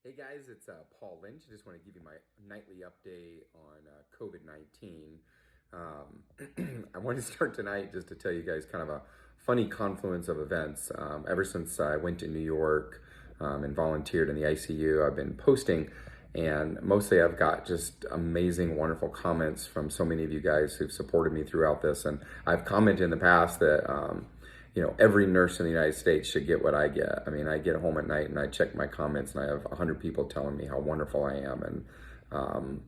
Hey guys, it's Paul Lynch. I just want to give you my nightly update on COVID-19. I want to start tonight just to tell you guys kind of a funny confluence of events. Ever since I went to New York and volunteered in the ICU, I've been posting, and mostly I've got just amazing, wonderful comments from so many of you guys who've supported me throughout this. And I've commented in the past that every nurse in the United States should get what I get. I mean, I get home at night and I check my comments and I have 100 people telling me how wonderful I am. And,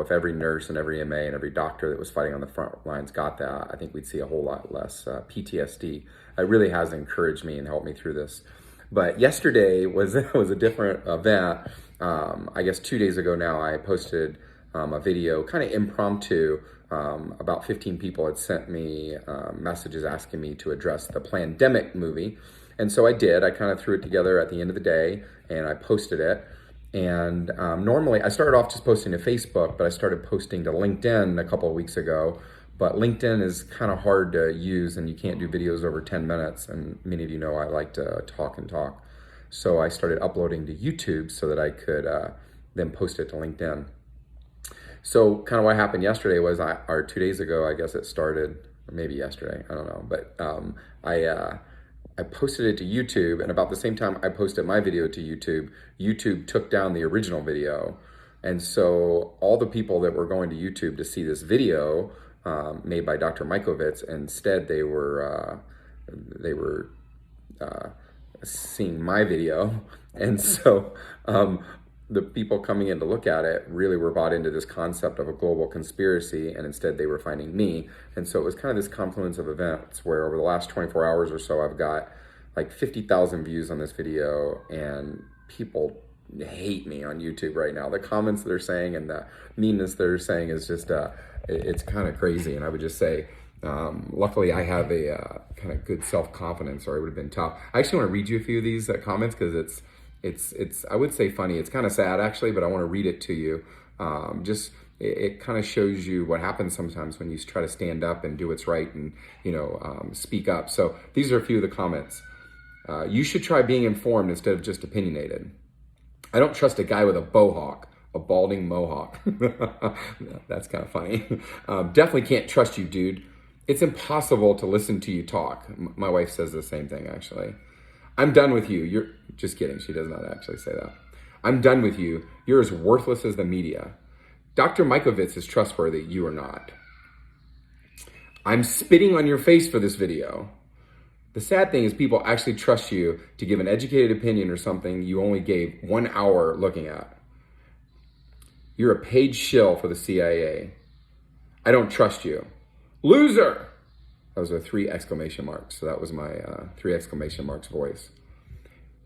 if every nurse and every MA and every doctor that was fighting on the front lines got that, I think we'd see a whole lot less PTSD. It really has encouraged me and helped me through this. But yesterday was a different event. I guess 2 days ago now, I posted a video, kind of impromptu. About 15 people had sent me messages asking me to address the Plandemic movie. And so I did. I kind of threw it together at the end of the day and I posted it. And normally I started off just posting to Facebook, but I started posting to LinkedIn a couple of weeks ago. But LinkedIn is kind of hard to use and you can't do videos over 10 minutes. And many of you know I like to talk and talk. So I started uploading to YouTube so that I could then post it to LinkedIn. So kind of what happened yesterday was, or 2 days ago, I guess it started, or maybe yesterday, I don't know. But I posted it to YouTube, and about the same time I posted my video to YouTube, YouTube took down the original video. And so all the people that were going to YouTube to see this video made by Dr. Mikovits, instead they were seeing my video. And so the people coming in to look at it really were bought into this concept of a global conspiracy, and instead they were finding me. And so it was kind of this confluence of events where over the last 24 hours or so, I've got like 50,000 views on this video, and people hate me on YouTube right now. The comments they're saying and the meanness they're saying is just, it's kind of crazy. And I would just say, luckily I have a kind of good self-confidence, or it would have been tough. I actually want to read you a few of these comments because it's I would say funny. It's kind of sad actually, but I want to read it to you. It kind of shows you what happens sometimes when you try to stand up and do what's right and speak up. So these are a few of the comments. You should try being informed instead of just opinionated. I don't trust a guy with a bohawk, a balding mohawk. That's kind of funny. Definitely can't trust you, dude. It's impossible to listen to you talk. My wife says the same thing actually. I'm done with you. You're just kidding. She does not actually say that. I'm done with you. You're as worthless as the media. Dr. Mikovits is trustworthy. You are not. I'm spitting on your face for this video. The sad thing is people actually trust you to give an educated opinion or something you only gave 1 hour looking at. You're a paid shill for the CIA. I don't trust you. Loser! Those are 3 exclamation marks. So that was my 3 exclamation marks voice.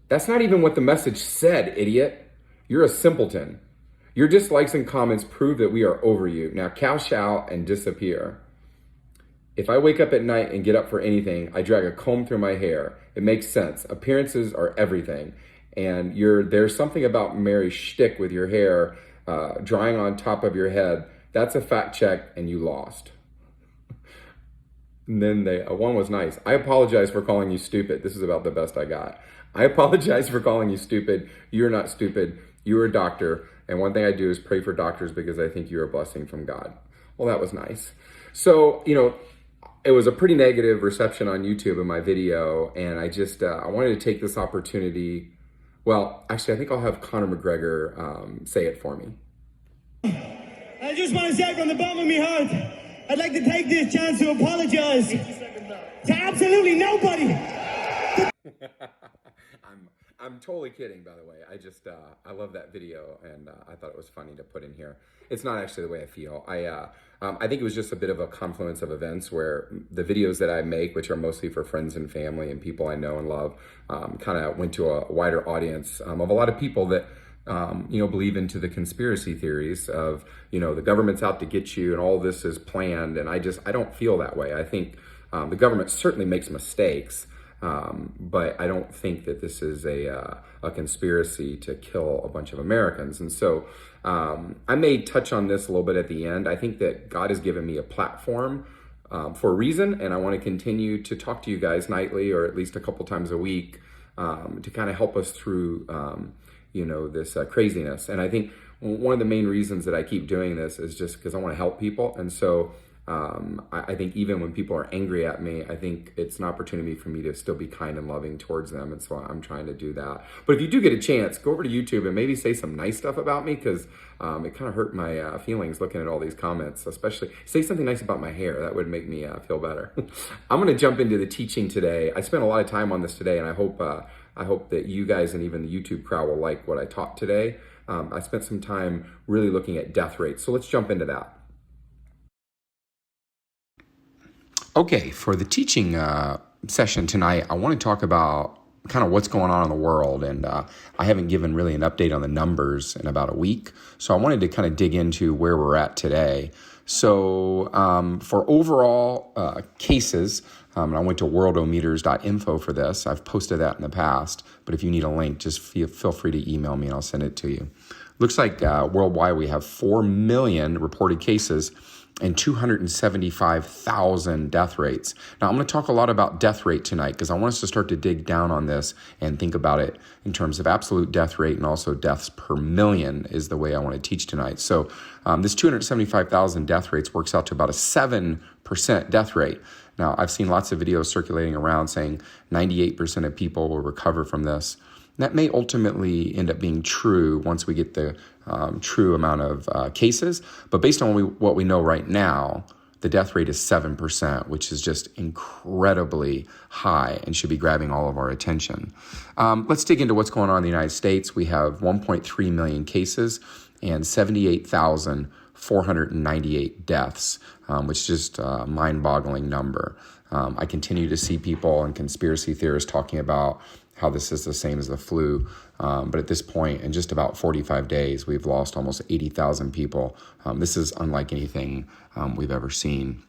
That's not even what the message said, idiot. You're a simpleton. Your dislikes and comments prove that we are over you. Now cash out and disappear. If I wake up at night and get up for anything, I drag a comb through my hair. It makes sense. Appearances are everything. And there's something about Mary's shtick with your hair drying on top of your head. That's a fact check and you lost. And then one was nice. I apologize for calling you stupid. This is about the best I got. I apologize for calling you stupid. You're not stupid. You're a doctor. And one thing I do is pray for doctors because I think you're a blessing from God. Well, that was nice. So, it was a pretty negative reception on YouTube in my video. And I wanted to take this opportunity. Well, actually, I think I'll have Conor McGregor say it for me. I just want to say from the bottom of my heart, I'd like to take this chance to apologize to absolutely nobody. I'm totally kidding, by the way. I love that video, and I thought it was funny to put in here. It's not actually the way I feel. I think it was just a bit of a confluence of events where the videos that I make, which are mostly for friends and family and people I know and love, kind of went to a wider audience of a lot of people that believe into the conspiracy theories of, the government's out to get you and all this is planned. And I don't feel that way. I think the government certainly makes mistakes, but I don't think that this is a conspiracy to kill a bunch of Americans. And so I may touch on this a little bit at the end. I think that God has given me a platform for a reason, and I want to continue to talk to you guys nightly or at least a couple times a week to kind of help us through this craziness. And I think one of the main reasons that I keep doing this is just because I want to help people. And so I think even when people are angry at me, I think it's an opportunity for me to still be kind and loving towards them. And so I'm trying to do that. But if you do get a chance, go over to YouTube and maybe say some nice stuff about me, because it kind of hurt my feelings looking at all these comments. Especially say something nice about my hair. That would make me feel better. I'm going to jump into the teaching today. I spent a lot of time on this today, and I hope that you guys and even the YouTube crowd will like what I taught today. I spent some time really looking at death rates. So let's jump into that. Okay, for the teaching session tonight, I want to talk about kind of what's going on in the world. And I haven't given really an update on the numbers in about a week. So I wanted to kind of dig into where we're at today. So for overall cases, and I went to worldometers.info for this. I've posted that in the past, but if you need a link, just feel free to email me and I'll send it to you. Looks like worldwide we have 4 million reported cases and 275,000 death rates. Now, I'm going to talk a lot about death rate tonight because I want us to start to dig down on this and think about it in terms of absolute death rate and also deaths per million is the way I want to teach tonight. So this 275,000 death rates works out to about a 7% death rate. Now, I've seen lots of videos circulating around saying 98% of people will recover from this. That may ultimately end up being true once we get the true amount of cases. But based on what we know right now, the death rate is 7%, which is just incredibly high and should be grabbing all of our attention. Let's dig into what's going on in the United States. We have 1.3 million cases and 78,498 deaths, which is just a mind-boggling number. I continue to see people and conspiracy theorists talking about how this is the same as the flu. But at this point, in just about 45 days, we've lost almost 80,000 people. This is unlike anything we've ever seen.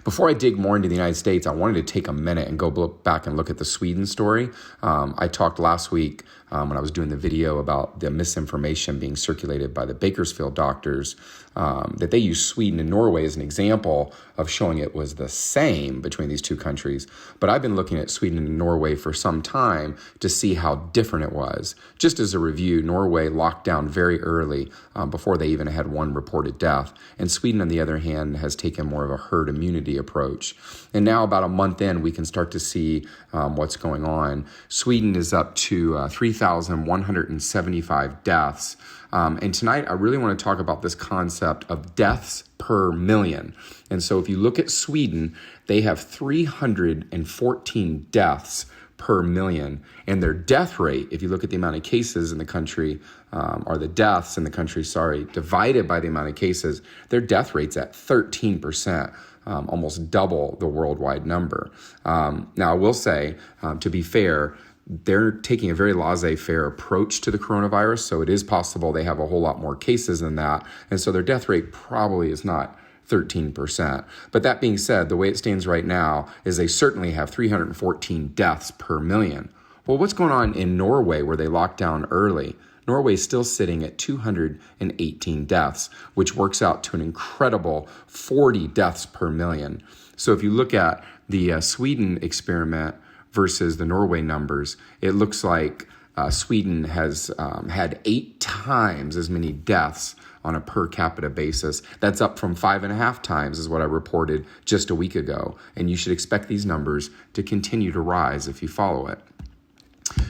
Before I dig more into the United States, I wanted to take a minute and go back and look at the Sweden story. I talked last week when I was doing the video about the misinformation being circulated by the Bakersfield doctors, that they used Sweden and Norway as an example of showing it was the same between these two countries. But I've been looking at Sweden and Norway for some time to see how different it was. Just as a review, Norway locked down very early before they even had one reported death. And Sweden, on the other hand, has taken more of a herd immunity approach. And now about a month in, we can start to see what's going on. Sweden is up to 3,175 deaths. And tonight, I really want to talk about this concept of deaths per million. And so if you look at Sweden, they have 314 deaths per million. And their death rate, if you look at the amount of cases in the country, or the deaths in the country, divided by the amount of cases, their death rate's at 13%. Almost double the worldwide number. Now, I will say, to be fair, they're taking a very laissez-faire approach to the coronavirus, so it is possible they have a whole lot more cases than that, and so their death rate probably is not 13%. But that being said, the way it stands right now is they certainly have 314 deaths per million. Well, what's going on in Norway where they locked down early? Norway is still sitting at 218 deaths, which works out to an incredible 40 deaths per million. So if you look at the Sweden experiment versus the Norway numbers, it looks like Sweden has had 8 times as many deaths on a per capita basis. That's up from 5.5 times is what I reported just a week ago. And you should expect these numbers to continue to rise if you follow it.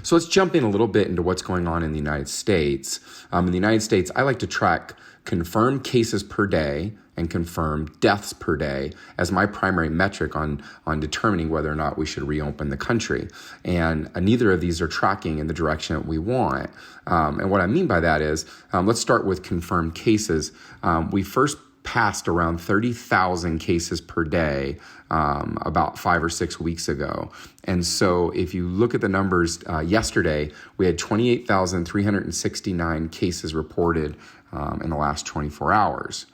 So let's jump in a little bit into what's going on in the United States. In the United States, I like to track confirmed cases per day and confirmed deaths per day as my primary metric on determining whether or not we should reopen the country. And neither of these are tracking in the direction that we want. And what I mean by that is, let's start with confirmed cases. We first passed around 30,000 cases per day about 5 or 6 weeks ago. And so if you look at the numbers yesterday, we had 28,369 cases reported in the last 24 hours.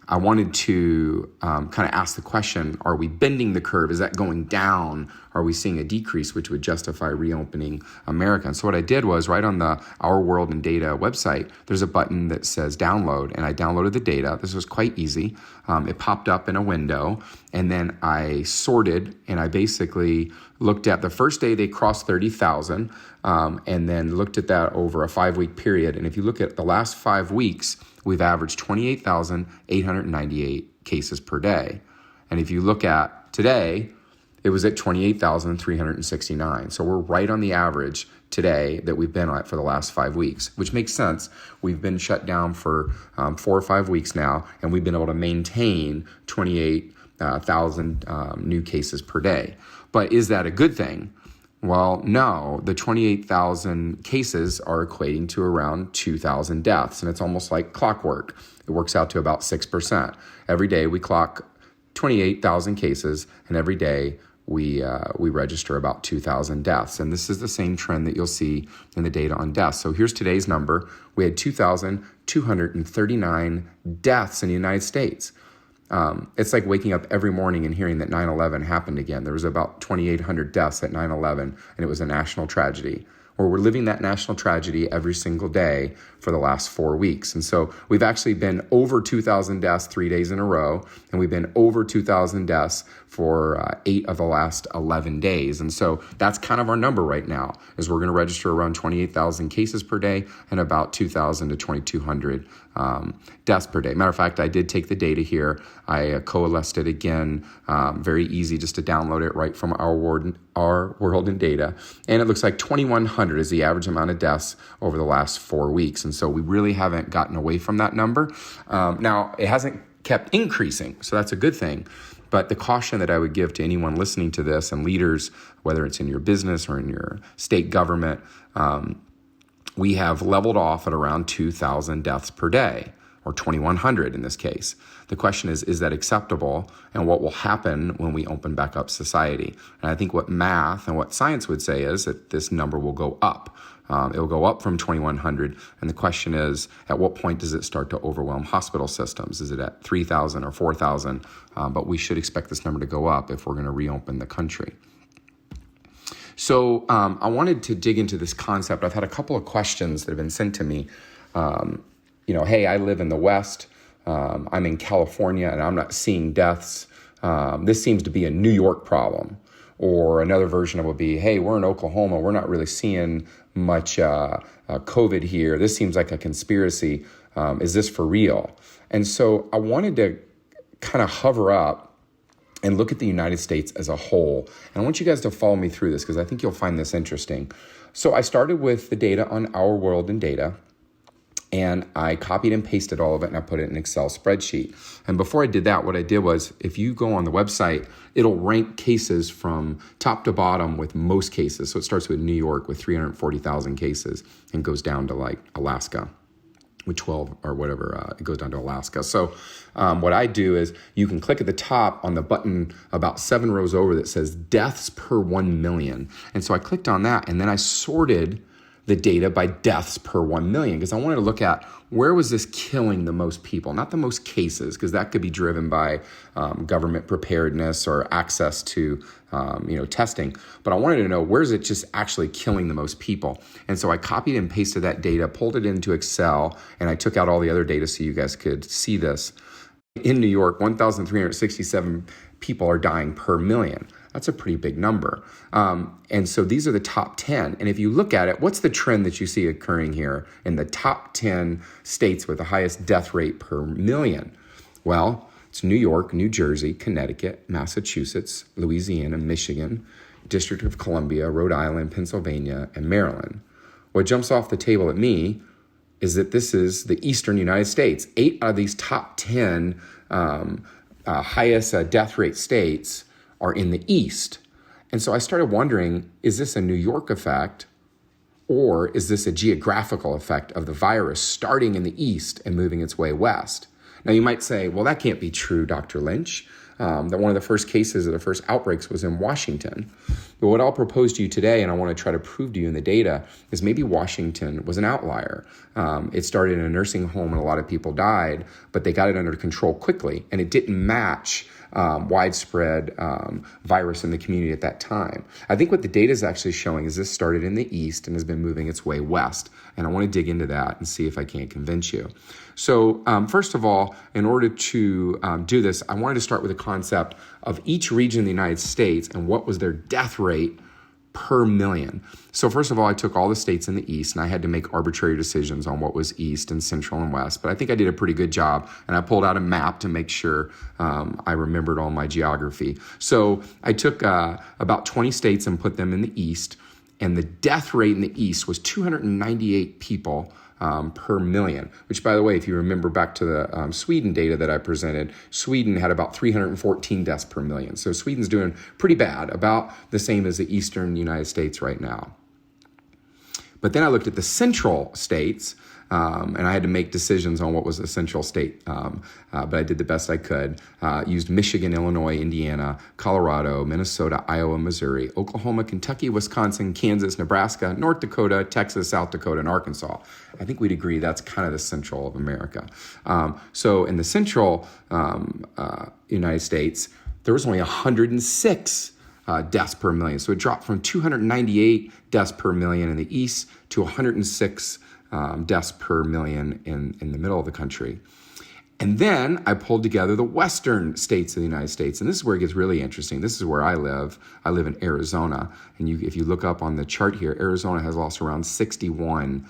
I wanted to kind of ask the question, are we bending the curve? Is that going down? Are we seeing a decrease, which would justify reopening America? And so what I did was right on the Our World in Data website, there's a button that says download, and I downloaded the data. This was quite easy. It popped up in a window, And then I sorted, and I basically looked at the first day they crossed 30,000, and then looked at that over a 5-week period. And if you look at the last 5 weeks, we've averaged 28,898 cases per day. And if you look at today, it was at 28,369. So we're right on the average today that we've been at for the last 5 weeks, which makes sense. We've been shut down for 4 or 5 weeks now, and we've been able to maintain 28,000 new cases per day. But is that a good thing? Well, no. The 28,000 cases are equating to around 2,000 deaths, and it's almost like clockwork. It works out to about 6%. Every day we clock 28,000 cases, and every day we register about 2,000 deaths. And this is the same trend that you'll see in the data on deaths. So here's today's number. We had 2,239 deaths in the United States. It's like waking up every morning and hearing that 9/11 happened again. There was about 2,800 deaths at 9/11, and it was a national tragedy. Or we're living that national tragedy every single day for the last 4 weeks. And so we've actually been over 2,000 deaths 3 days in a row, and we've been over 2,000 deaths for 8 of the last 11 days. And so that's kind of our number right now, is we're going to register around 28,000 cases per day and about 2,000 to 2,200 deaths per day. Matter of fact, I did take the data here. I coalesced it again. Very easy just to download it right from our world in data. And it looks like 2,100 is the average amount of deaths over the last 4 weeks. And so we really haven't gotten away from that number. Now, it hasn't kept increasing, so that's a good thing. But the caution that I would give to anyone listening to this and leaders, whether it's in your business or in your state government, we have leveled off at around 2,000 deaths per day, or 2,100 in this case. The question is that acceptable? And what will happen when we open back up society? And I think what math and what science would say is that this number will go up. It will go up from 2,100. And the question is, at what point does it start to overwhelm hospital systems? Is it at 3,000 or 4,000? But we should expect this number to go up if we're going to reopen the country. So I wanted to dig into this concept. I've had a couple of questions that have been sent to me. Hey, I live in the West. I'm in California, and I'm not seeing deaths. This seems to be a New York problem. Or another version of it would be, hey, we're in Oklahoma. We're not really seeing much COVID here. This seems like a conspiracy. Is this for real? And so I wanted to kind of hover up and look at the United States as a whole. And I want you guys to follow me through this because I think you'll find this interesting. So I started with the data on Our World in Data, and I copied and pasted all of it, and I put it in an Excel spreadsheet. And before I did that, what I did was, if you go on the website, it'll rank cases from top to bottom with most cases. So it starts with New York with 340,000 cases and goes down to like Alaska with 12 or whatever, it goes down to Alaska. So what I do is you can click at the top on the button about 7 rows over that says deaths per 1 million. And so I clicked on that, and then I sorted the data by deaths per 1 million because I wanted to look at where was this killing the most people, not the most cases, because that could be driven by government preparedness or access to testing. But I wanted to know, where is it just actually killing the most people? And so I copied and pasted that data, pulled it into Excel, and I took out all the other data so you guys could see this. In New York, 1,367 people are dying per million. That's a pretty big number. And so these are the top 10. And if you look at it, what's the trend that you see occurring here in the top 10 states with the highest death rate per million? Well, it's New York, New Jersey, Connecticut, Massachusetts, Louisiana, Michigan, District of Columbia, Rhode Island, Pennsylvania, and Maryland. What jumps off the table at me is that this is the eastern United States. 8 out of these top 10 highest death rate states are in the East. And so I started wondering, is this a New York effect, or is this a geographical effect of the virus starting in the East and moving its way west? Now you might say, well, that can't be true, Dr. Lynch. That one of the first cases of the first outbreaks was in Washington. But what I'll propose to you today, and I want to try to prove to you in the data, is maybe Washington was an outlier. It started in a nursing home and a lot of people died, but they got it under control quickly, and it didn't match widespread virus in the community at that time. I think what the data is actually showing is this started in the east and has been moving its way west. And I want to dig into that and see if I can't convince you. So first of all, in order to do this, I wanted to start with a concept of each region in the United States and what was their death rate per million. So first of all, I took all the states in the east and I had to make arbitrary decisions on what was east and central and west, but I think I did a pretty good job, and I pulled out a map to make sure I remembered all my geography. So I took about 20 states and put them in the east, and the death rate in the east was 298 people per million, which, by the way, if you remember back to the Sweden data that I presented, Sweden had about 314 deaths per million. So Sweden's doing pretty bad, about the same as the eastern United States right now. But then I looked at the central states, and I had to make decisions on what was the central state, but I did the best I could. Used Michigan, Illinois, Indiana, Colorado, Minnesota, Iowa, Missouri, Oklahoma, Kentucky, Wisconsin, Kansas, Nebraska, North Dakota, Texas, South Dakota, and Arkansas. I think we'd agree that's kind of the central of America. So in the central United States, there was only 106 deaths per million. So it dropped from 298 deaths per million in the east to 106 deaths per million in the middle of the country. And then I pulled together the western states of the United States. And this is where it gets really interesting. This is where I live. I live in Arizona. And if you look up on the chart here, Arizona has lost around 61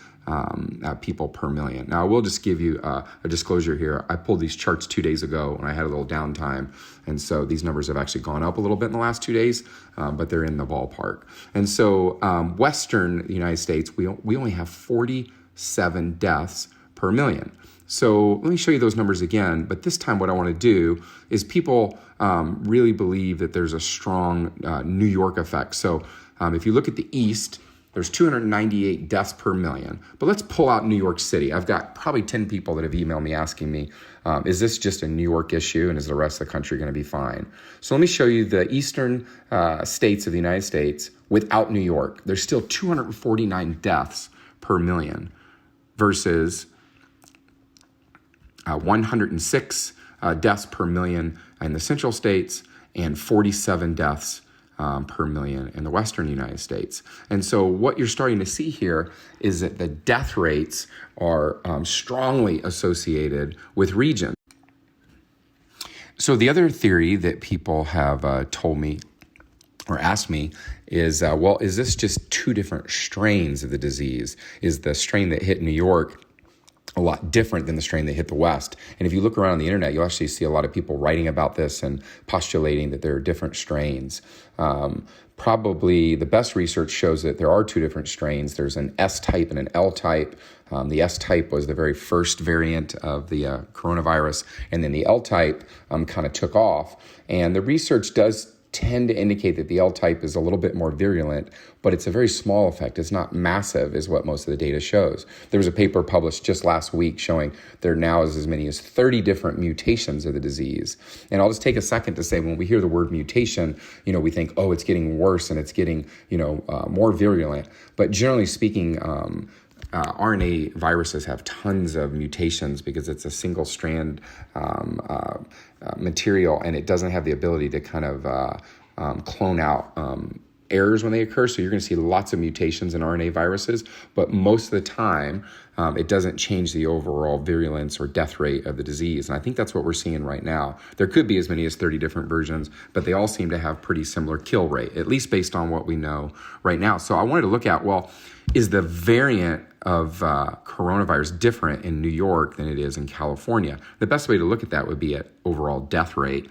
people per million. Now, I will just give you a disclosure here. I pulled these charts 2 days ago when I had a little downtime. And so these numbers have actually gone up a little bit in the last 2 days, but they're in the ballpark. And so western United States, we only have 47 deaths per million. So let me show you those numbers again, but this time what I want to do is people really believe that there's a strong New York effect. So if you look at the East, there's 298 deaths per million, but let's pull out New York City. I've got probably 10 people that have emailed me asking me, is this just a New York issue and is the rest of the country going to be fine? So let me show you the eastern states of the United States without New York. There's still 249 deaths per million versus 106 deaths per million in the central states and 47 deaths per million in the western United States. And so what you're starting to see here is that the death rates are strongly associated with region. So the other theory that people have told me or asked me is, well, is this just two different strains of the disease? Is the strain that hit New York a lot different than the strain that hit the West? And if you look around on the internet, you'll actually see a lot of people writing about this and postulating that there are different strains. Probably the best research shows that there are two different strains. There's an S type and an L type. The S type was the very first variant of the coronavirus, and then the L type kind of took off. And the research does tend to indicate that the L type is a little bit more virulent, but it's a very small effect. It's not massive is what most of the data shows. There was a paper published just last week showing there now is as many as 30 different mutations of the disease. And I'll just take a second to say, when we hear the word mutation, we think, oh, it's getting worse and it's getting, more virulent. But generally speaking, RNA viruses have tons of mutations because it's a single strand material, and it doesn't have the ability to kind of clone out errors when they occur. So you're going to see lots of mutations in RNA viruses, but most of the time it doesn't change the overall virulence or death rate of the disease. And I think that's what we're seeing right now. There could be as many as 30 different versions, but they all seem to have pretty similar kill rate, at least based on what we know right now. So I wanted to look at, well, is the variant of coronavirus different in New York than it is in California? The best way to look at that would be at overall death rate.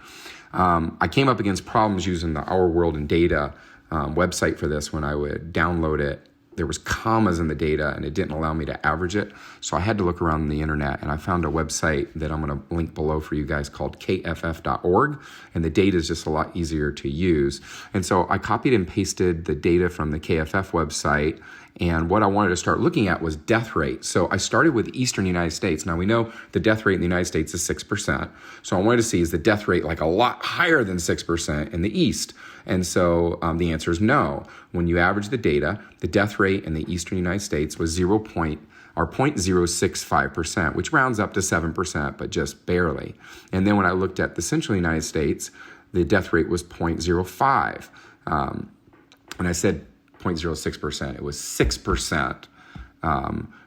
I came up against problems using the Our World in Data website for this. When I would download it, there was commas in the data and it didn't allow me to average it. So I had to look around on the internet, and I found a website that I'm going to link below for you guys called kff.org. And the data is just a lot easier to use. And so I copied and pasted the data from the KFF website. And what I wanted to start looking at was death rate. So I started with the eastern United States. Now we know the death rate in the United States is 6%. So I wanted to see, is the death rate like a lot higher than 6% in the east? And so the answer is no. When you average the data, the death rate in the eastern United States was 0.065%, which rounds up to 7%, but just barely. And then when I looked at the central United States, the death rate was 0.05. And I said 0.06%. It was 6%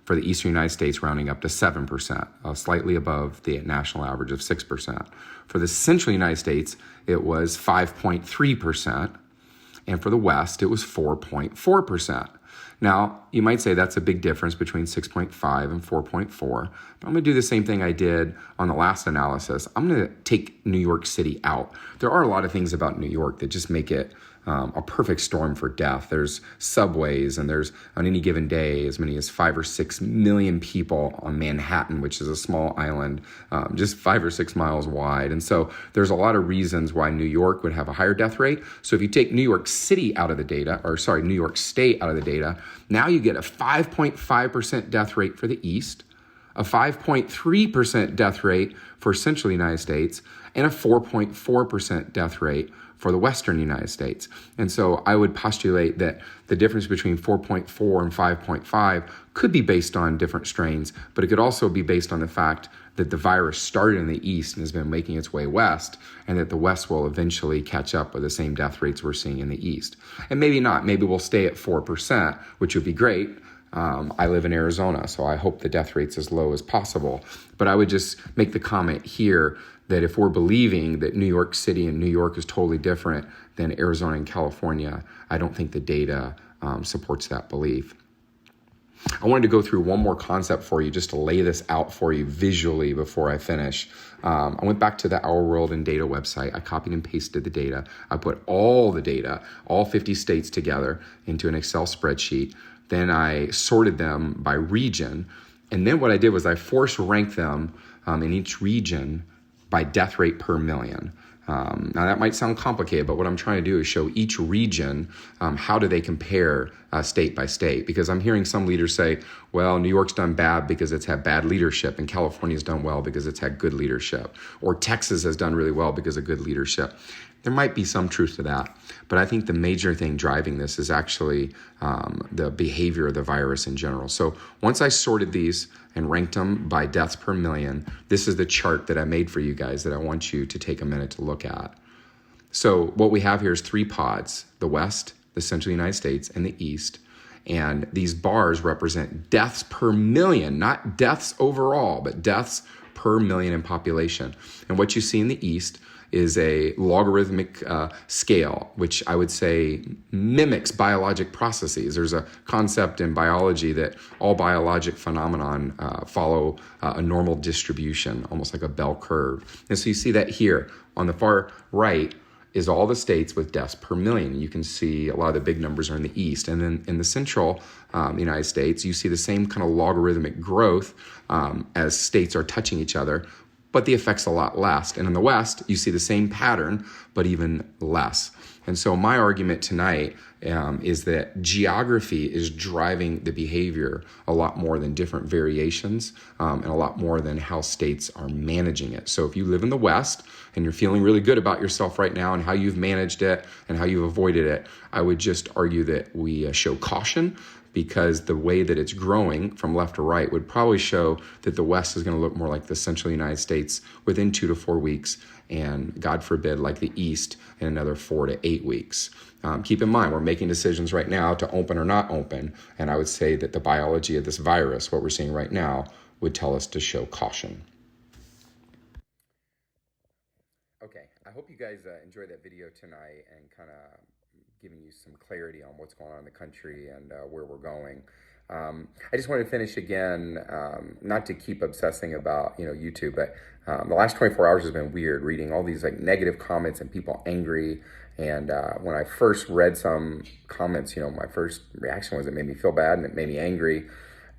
for the eastern United States, rounding up to 7%, slightly above the national average of 6%. For the central United States, it was 5.3%. And for the West, it was 4.4%. Now, you might say that's a big difference between 6.5 and 4.4, but I'm gonna do the same thing I did on the last analysis. I'm gonna take New York City out. There are a lot of things about New York that just make it a perfect storm for death. There's subways, and there's on any given day as many as 5 or 6 million people on Manhattan, which is a small island, just 5 or 6 miles wide. And so there's a lot of reasons why New York would have a higher death rate. So if you take New York City out of the data, New York State out of the data, now you get a 5.5% death rate for the East, a 5.3% death rate for Central United States, and a 4.4% death rate for the Western United States. And so I would postulate that the difference between 4.4 and 5.5 could be based on different strains, but it could also be based on the fact that the virus started in the East and has been making its way west, and that the West will eventually catch up with the same death rates we're seeing in the East. And maybe not. Maybe we'll stay at 4%, which would be great. I live in Arizona, so I hope the death rate's as low as possible. But I would just make the comment here that if we're believing that New York City and New York is totally different than Arizona and California, I don't think the data supports that belief. I wanted to go through one more concept for you just to lay this out for you visually before I finish. I went back to the Our World in Data website. I copied and pasted the data. I put all the data, all 50 states together into an Excel spreadsheet. Then I sorted them by region. And then what I did was I force ranked them in each region by death rate per million. Now that might sound complicated, but what I'm trying to do is show each region how do they compare state by state, because I'm hearing some leaders say, well, New York's done bad because it's had bad leadership, and California's done well because it's had good leadership, or Texas has done really well because of good leadership. There might be some truth to that, but I think the major thing driving this is actually the behavior of the virus in general. So once I sorted these and ranked them by deaths per million, this is the chart that I made for you guys that I want you to take a minute to look at. So what we have here is 3 pods: the West, the Central United States, and the East. And these bars represent deaths per million, not deaths overall, but deaths per million in population. And what you see in the East is a logarithmic scale, which I would say mimics biologic processes. There's a concept in biology that all biologic phenomenon follow a normal distribution, almost like a bell curve. And so you see that here. On the far right is all the states with deaths per million. You can see a lot of the big numbers are in the East. And then in the central United States, you see the same kind of logarithmic growth as states are touching each other, but the effect's a lot less. And in the West, you see the same pattern, but even less. And so my argument tonight is that geography is driving the behavior a lot more than different variations and a lot more than how states are managing it. So if you live in the West and you're feeling really good about yourself right now and how you've managed it and how you've avoided it, I would just argue that we show caution, because the way that it's growing from left to right would probably show that the West is going to look more like the central United States within 2 to 4 weeks, and God forbid, like the East in another 4 to 8 weeks. Keep in mind, we're making decisions right now to open or not open, and I would say that the biology of this virus, what we're seeing right now, would tell us to show caution. Okay, I hope you guys enjoyed that video tonight and kind of giving you some clarity on what's going on in the country and where we're going. I just want to finish again, not to keep obsessing about YouTube, but the last 24 hours has been weird, reading all these like negative comments and people angry. And when I first read some comments, my first reaction was it made me feel bad and it made me angry.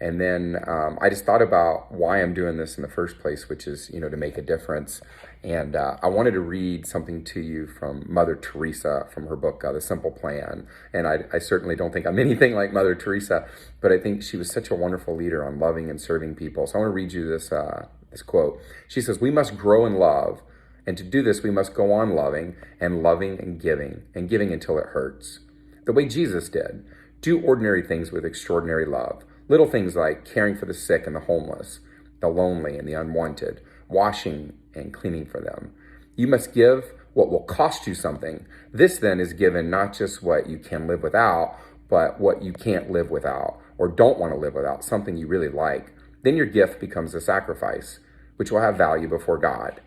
And then I just thought about why I'm doing this in the first place, which is, to make a difference. And I wanted to read something to you from Mother Teresa, from her book, The Simple Plan. And I certainly don't think I'm anything like Mother Teresa, but I think she was such a wonderful leader on loving and serving people. So I want to read you this quote. She says, "We must grow in love And to do this, we must go on loving and giving until it hurts. The way Jesus did. Do ordinary things with extraordinary love. Little things like caring for the sick and the homeless, the lonely and the unwanted, washing and cleaning for them. You must give what will cost you something. This then is given not just what you can live without, but what you can't live without or don't want to live without, something you really like. Then your gift becomes a sacrifice, which will have value before God.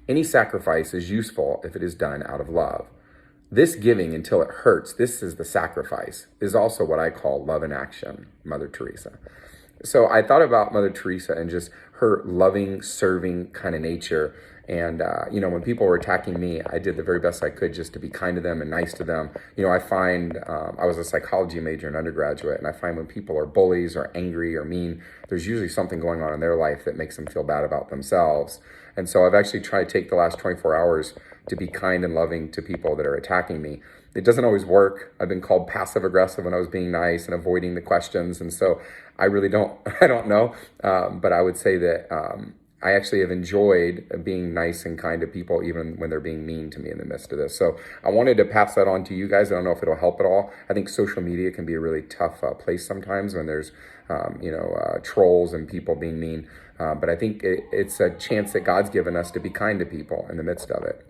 Any sacrifice is useful if it is done out of love. This giving until it hurts, this is the sacrifice, is also what I call love in action, Mother Teresa. So I thought about Mother Teresa and just her loving, serving kind of nature. And, when people were attacking me, I did the very best I could just to be kind to them and nice to them. I find, I was a psychology major and undergraduate, and I find when people are bullies or angry or mean, there's usually something going on in their life that makes them feel bad about themselves. And so I've actually tried to take the last 24 hours to be kind and loving to people that are attacking me. It doesn't always work. I've been called passive aggressive when I was being nice and avoiding the questions. And so I really don't know. But I would say that I actually have enjoyed being nice and kind to people, even when they're being mean to me in the midst of this. So I wanted to pass that on to you guys. I don't know if it'll help at all. I think social media can be a really tough place sometimes when there's, trolls and people being mean. But I think it's a chance that God's given us to be kind to people in the midst of it.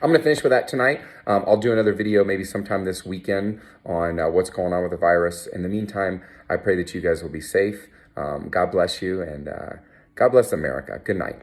I'm going to finish with that tonight. I'll do another video maybe sometime this weekend on what's going on with the virus. In the meantime, I pray that you guys will be safe. God bless you, and God bless America. Good night.